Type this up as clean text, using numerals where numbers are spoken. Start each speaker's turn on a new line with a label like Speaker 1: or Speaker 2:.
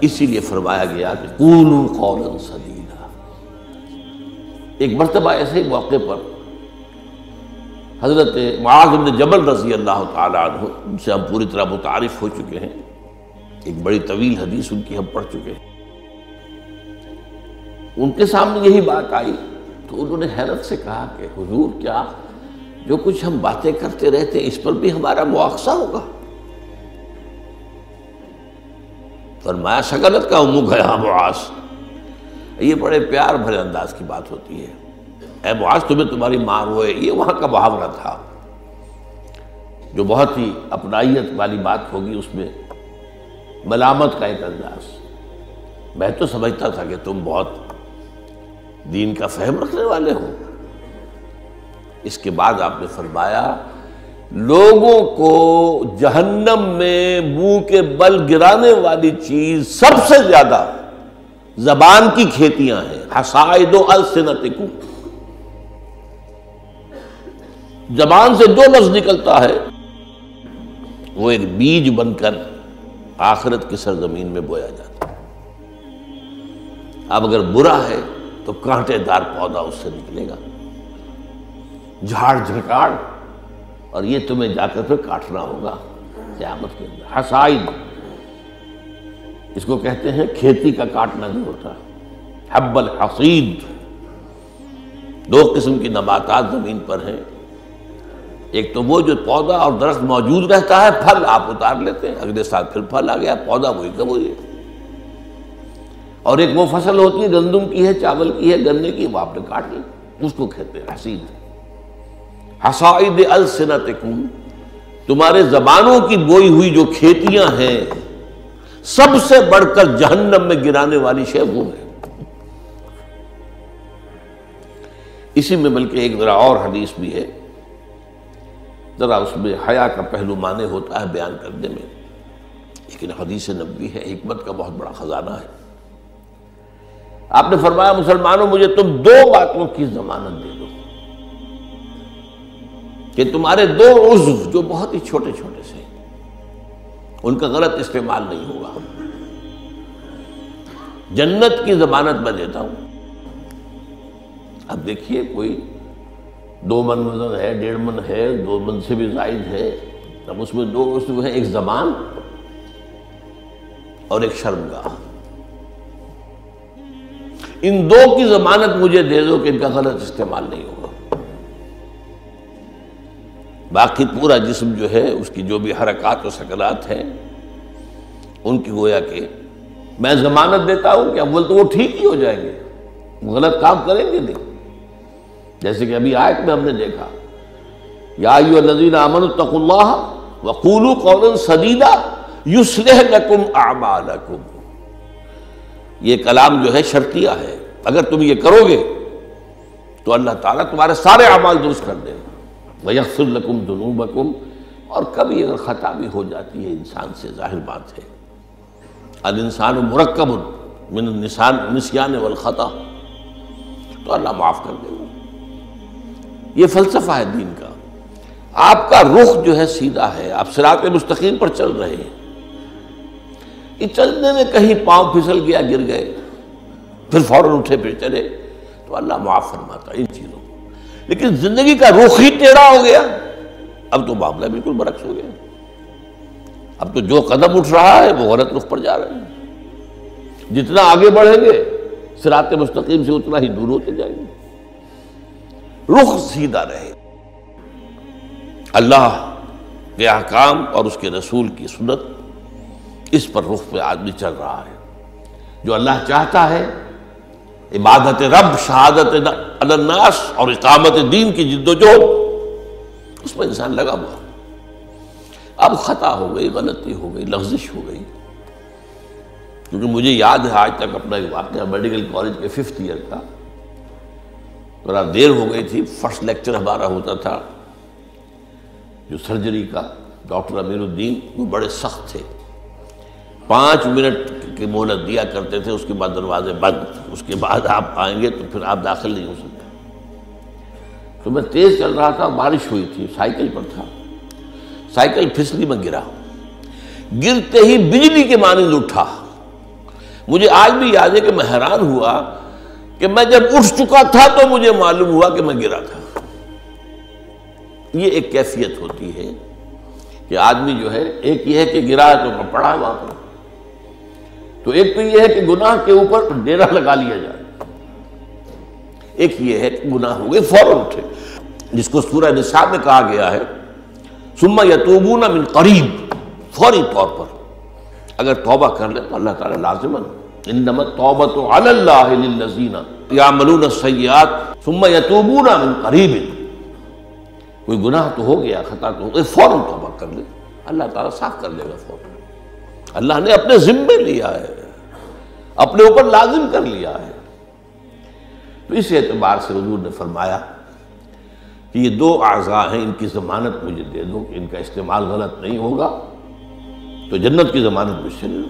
Speaker 1: اسی لیے فرمایا گیا کہ قولوا قولا سدیدا۔ ایک مرتبہ ایسے ہی موقع پر حضرت معاذ بن جبل رضی اللہ تعالی عنہ، ان سے ہم پوری طرح متعارف ہو چکے ہیں، ایک بڑی طویل حدیث ان کی ہم پڑھ چکے ہیں، ان کے سامنے یہی بات آئی تو انہوں نے حیرت سے کہا کہ حضور، کیا جو کچھ ہم باتیں کرتے رہتے ہیں اس پر بھی ہمارا مواخذہ ہوگا؟ فرمایا شغلت کا امک ہے معاذ، یہ بڑے پیار بھرے انداز کی بات ہوتی ہے، اے معاذ تمہیں تمہاری ماں روئے، یہ وہاں کا محاورہ تھا جو بہت ہی اپنائیت والی بات ہوگی، اس میں ملامت کا ایک انداز۔ میں تو سمجھتا تھا کہ تم بہت دین کا فہم رکھنے والے ہو۔ اس کے بعد آپ نے فرمایا لوگوں کو جہنم میں منہ کے بل گرانے والی چیز سب سے زیادہ زبان کی کھیتیاں ہیں، حصائد السنتکم، زبان سے جو لفظ نکلتا ہے وہ ایک بیج بن کر آخرت کی سرزمین میں بویا جاتا ہے۔ اب اگر برا ہے تو کانٹے دار پودا اس سے نکلے گا، جھاڑ جھکاڑ، اور یہ تمہیں جا کر پھر کاٹنا ہوگا قیامت کے اندر۔ حصائد اس کو کہتے ہیں کھیتی کا کاٹنا نہیں ہوتا، حب الحصید۔ دو قسم کی نباتات زمین پر ہیں، ایک تو وہ جو پودا اور درخت موجود رہتا ہے، پھل آپ اتار لیتے ہیں، اگلے سال پھر پھل آ گیا، پودا وہی کا وہی ہے، اور ایک وہ فصل ہوتی ہے گندم کی ہے، چاول کی ہے، گنے کی، وہ آپ نے کاٹ لی، اس کو کہتے ہیں حصید۔ حصائد السنتکم، تمہارے زبانوں کی بوئی ہوئی جو کھیتیاں ہیں، سب سے بڑھ کر جہنم میں گرانے والی شے وہ ہے۔ اسی میں بلکہ ایک ذرا اور حدیث بھی ہے، ذرا اس میں حیا کا پہلو مانے ہوتا ہے بیان کرنے میں، لیکن حدیث نبوی ہے، حکمت کا بہت بڑا خزانہ ہے۔ آپ نے فرمایا مسلمانوں مجھے تم دو باتوں کی ضمانت دے دو کہ تمہارے دو عضو جو بہت ہی چھوٹے چھوٹے سے ان کا غلط استعمال نہیں ہوگا، جنت کی ضمانت میں دیتا ہوں۔ اب دیکھیے کوئی 2 من وزن ہے، 1.5 من ہے، 2 من سے بھی زائد ہے، اب اس میں 2 عضو ہیں، ایک زبان اور ایک شرمگاہ، ان 2 کی ضمانت مجھے دے دو کہ ان کا غلط استعمال نہیں ہوگا۔ باقی پورا جسم جو ہے اس کی جو بھی حرکات و سکنات ہیں ان کی گویا کہ میں ضمانت دیتا ہوں کہ اول تو وہ ٹھیک ہی ہو جائیں گے، وہ غلط کام کریں گے نہیں، جیسے کہ ابھی آیت میں ہم نے دیکھا یا ایھا الذین آمنوا اتقوا اللہ وقولوا قولا سدیدا یصلح لکم اعمالکم، یہ کلام جو ہے شرطیہ ہے، اگر تم یہ کرو گے تو اللہ تعالیٰ تمہارے سارے اعمال درست کر دے گا، وَيَغْفِرْ لَكُمْ ذُنُوبَكُمْ، اور کبھی اگر خطا بھی ہو جاتی ہے انسان سے، ظاہر بات ہے الانسان مرکب من النسیان والخطا، تو اللہ معاف کر دے گا۔ یہ فلسفہ ہے دین کا، آپ کا رخ جو ہے سیدھا ہے، آپ صراط مستقیم پر چل رہے ہیں، کہ چلنے میں کہیں پاؤں پھسل گیا، گر گئے، پھر فوراً اٹھے پھر چلے، تو اللہ معاف فرماتا ہے ان چیزوں کو۔ لیکن زندگی کا رخ ہی ٹیڑھا ہو گیا، اب تو معاملہ بالکل برعکس ہو گیا، اب تو جو قدم اٹھ رہا ہے وہ غلط رخ پر جا رہے ہیں، جتنا آگے بڑھیں گے صراط مستقیم سے اتنا ہی دور ہوتے جائیں گے۔ رخ سیدھا رہے، اللہ کے احکام اور اس کے رسول کی سنت، اس پر رخ پہ آدمی چل رہا ہے، جو اللہ چاہتا ہے عبادت رب، شہادت علی الناس اور اقامت دین کی جد و جہد، اس میں انسان لگا ہوا۔ اب خطا ہو گئی، غلطی ہو گئی، لغزش ہو گئی، کیونکہ مجھے یاد ہے آج تک اپنا ایک واقعہ میڈیکل کالج کے 5th ایئر کا، ذرا دیر ہو گئی تھی، فرسٹ لیکچر ہمارا ہوتا تھا جو سرجری کا، ڈاکٹر امیر الدین وہ بڑے سخت تھے، 5 منٹ کی مہلت دیا کرتے تھے، اس کے بعد دروازے بند، اس کے بعد آپ آئیں گے تو پھر آپ داخل نہیں ہو سکتے۔ تو میں تیز چل رہا تھا، بارش ہوئی تھی، سائیکل پر تھا، سائیکل پھسلی میں گرا، گرتے ہی بجلی کے مانند اٹھا۔ مجھے آج بھی یاد ہے کہ میں حیران ہوا کہ میں جب اٹھ چکا تھا تو مجھے معلوم ہوا کہ میں گرا تھا۔ یہ ایک کیفیت ہوتی ہے کہ آدمی جو ہے، ایک یہ ہے کہ گرا ہے تو پڑا وہاں پر، تو ایک تو یہ ہے کہ گناہ کے اوپر ڈیرا لگا لیا جائے، ایک یہ ہے کہ گناہ ہو گئے فوراً اٹھے، جس کو سورہ نساء میں کہا گیا ہے ثم یتوبون من قریب، فوری طور پر اگر توبہ کر لیں تو اللہ تعالیٰ لازماً انما التوبۃ علی اللہ للذین یعملون السیئات ثم یتوبون من قریب، کوئی گناہ تو ہو گیا، خطا تو ہو گئی، فوراً توبہ کر لیں، اللہ تعالیٰ صاف کر دے گا فوراً۔ اللہ نے اپنے ذمے لیا ہے، اپنے اوپر لازم کر لیا ہے۔ تو اس اعتبار سے حضور نے فرمایا کہ یہ دو اعضاء ہیں، ان کی ضمانت مجھے دے دو کہ ان کا استعمال غلط نہیں ہوگا تو جنت کی ضمانت مجھ سے لے لو۔